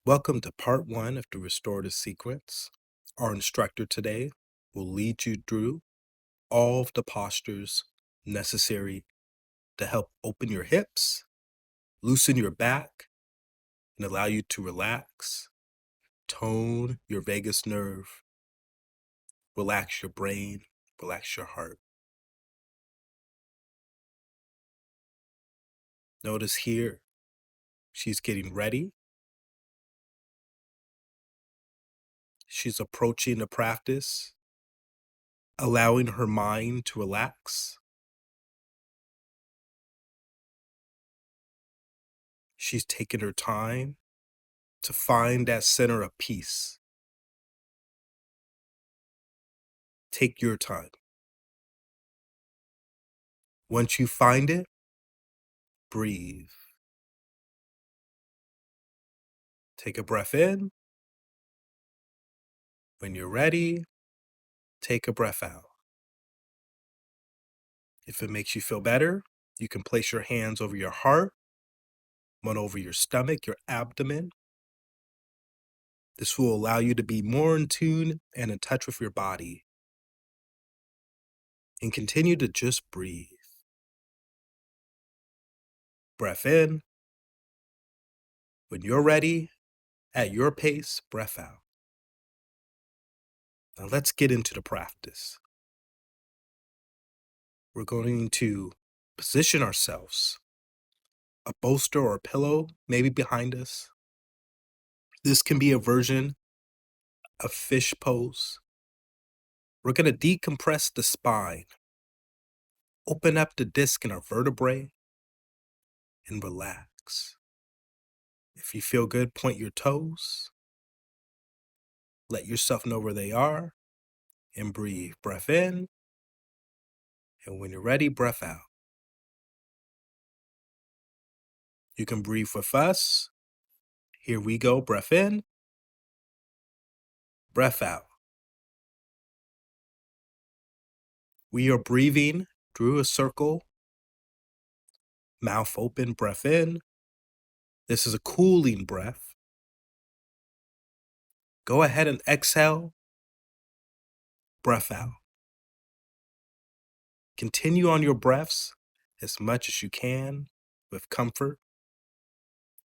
Welcome to part one of the restorative sequence. Our instructor today will lead you through all of the postures necessary to help open your hips, loosen your back, and allow you to relax, tone your vagus nerve, relax your brain, relax your heart. Notice here, she's getting ready. She's approaching the practice, allowing her mind to relax. She's taking her time to find that center of peace. Take your time. Once you find it, breathe. Take a breath in. When you're ready, take a breath out. If it makes you feel better, you can place your hands over your heart, one over your stomach, your abdomen. This will allow you to be more in tune and in touch with your body. And continue to just breathe. Breath in. When you're ready, at your pace, breath out. Now let's get into the practice. We're going to position ourselves. A bolster or a pillow maybe behind us. This can be a version of fish pose. We're going to decompress the spine, open up the disc in our vertebrae, and relax. If you feel good, point your toes. Let yourself know where they are and breathe. Breath in, and when you're ready, breath out. You can breathe with us. Here we go. Breath in, breath out. We are breathing through a circle. Mouth open, breath in. This is a cooling breath. Go ahead and exhale, breath out. Continue on your breaths as much as you can with comfort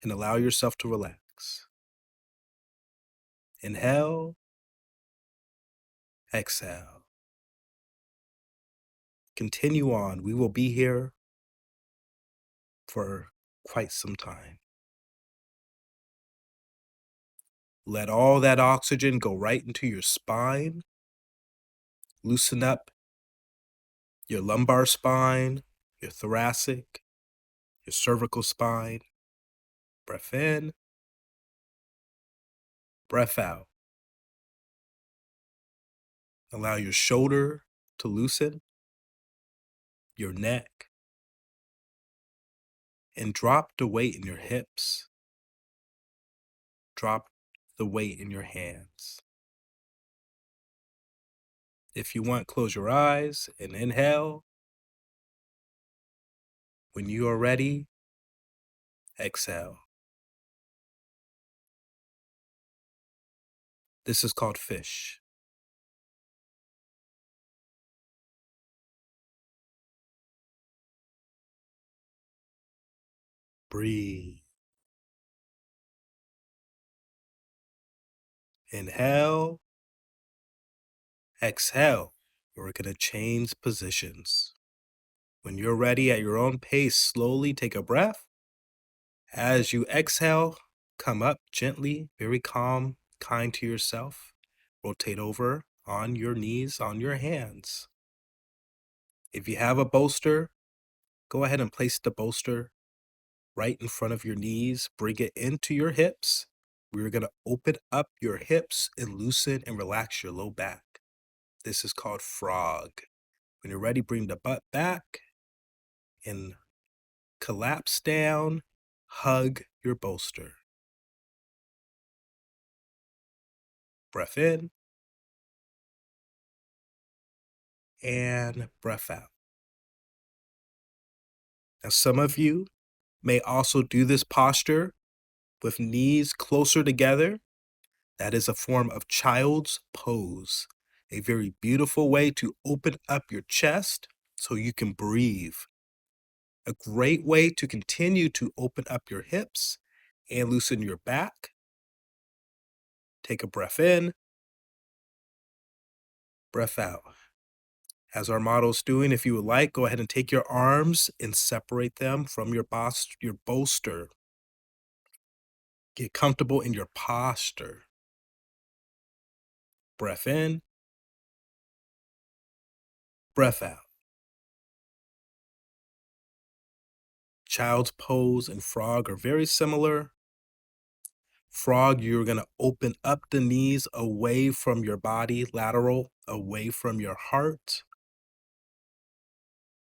and allow yourself to relax. Inhale, exhale. Continue on. We will be here for quite some time. Let all that oxygen go right into your spine. Loosen up your lumbar spine, your thoracic, your cervical spine. Breath in, breath out. Allow your shoulder to loosen, your neck, and drop the weight in your hips. Drop the weight in your hands. If you want, close your eyes and inhale. When you are ready, exhale. This is called fish. Breathe. Inhale. Exhale. We're going to change positions. When you're ready at your own pace, slowly take a breath. As you exhale, come up gently, very calm, kind to yourself. Rotate over on your knees, on your hands. If you have a bolster, go ahead and place the bolster right in front of your knees. Bring it into your hips. We're going to open up your hips and loosen and relax your low back. This is called frog. When you're ready, bring the butt back and collapse down. Hug your bolster. Breath in and breath out. Now, some of you may also do this posture with knees closer together. That is a form of child's pose, a very beautiful way to open up your chest so you can breathe. A great way to continue to open up your hips and loosen your back. Take a breath in, breath out. As our model's doing, if you would like, go ahead and take your arms and separate them from your bolster. Get comfortable in your posture. Breath in, breath out. Child's pose and frog are very similar. Frog, you're going to open up the knees away from your body, lateral, away from your heart.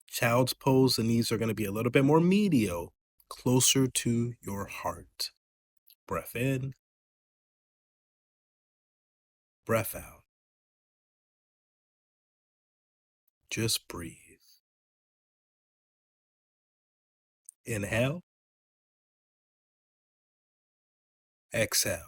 Child's pose, the knees are going to be a little bit more medial, closer to your heart. Breath in, breath out. Just breathe. Inhale, exhale.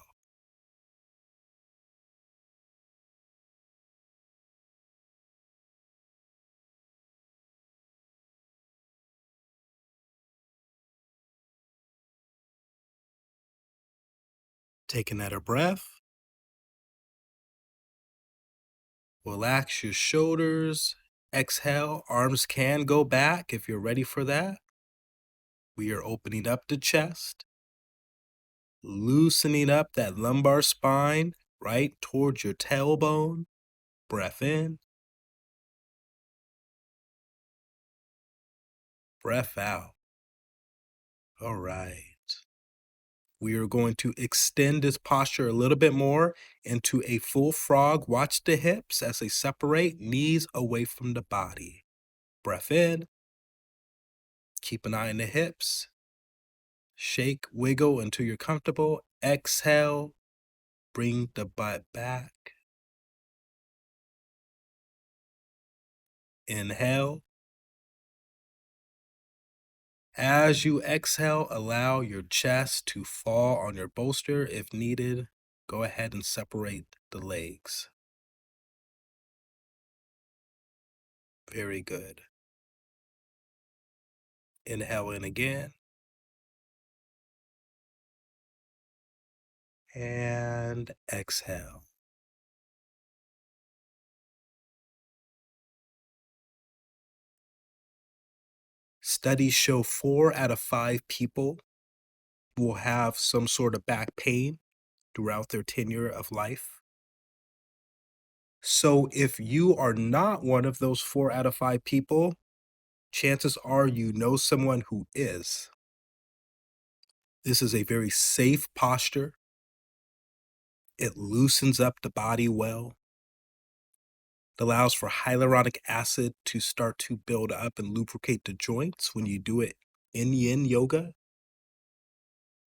Take another breath. Relax your shoulders. Exhale, arms can go back if you're ready for that. We are opening up the chest, loosening up that lumbar spine right towards your tailbone. Breath in, breath out. All right. We are going to extend this posture a little bit more into a full frog. Watch the hips as they separate, knees away from the body. Breath in, keep an eye on the hips. Shake, wiggle until you're comfortable. Exhale, bring the butt back. Inhale. As you exhale, allow your chest to fall on your bolster. If needed, go ahead and separate the legs. Very good. Inhale in again. And exhale. Studies show 4 out of 5 people will have some sort of back pain throughout their tenure of life. So if you are not one of those 4 out of 5 people, chances are you know someone who is. This is a very safe posture. It loosens up the body well. It allows for hyaluronic acid to start to build up and lubricate the joints when you do it in yin yoga.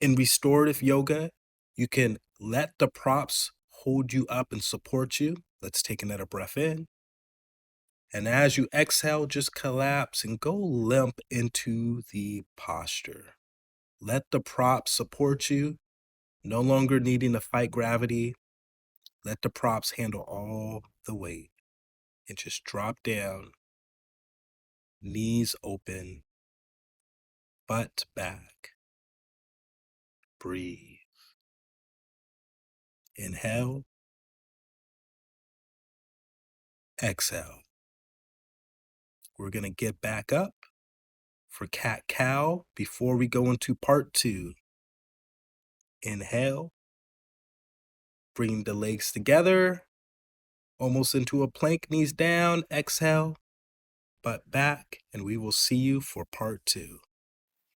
In restorative yoga, you can let the props hold you up and support you. Let's take another breath in. And as you exhale, just collapse and go limp into the posture. Let the props support you, no longer needing to fight gravity. Let the props handle all the weight and just drop down, knees open, butt back. Breathe. Inhale, exhale. We're going to get back up for cat-cow before we go into part 2. Inhale, bring the legs together, almost into a plank, knees down. Exhale, butt back, and we will see you for part 2.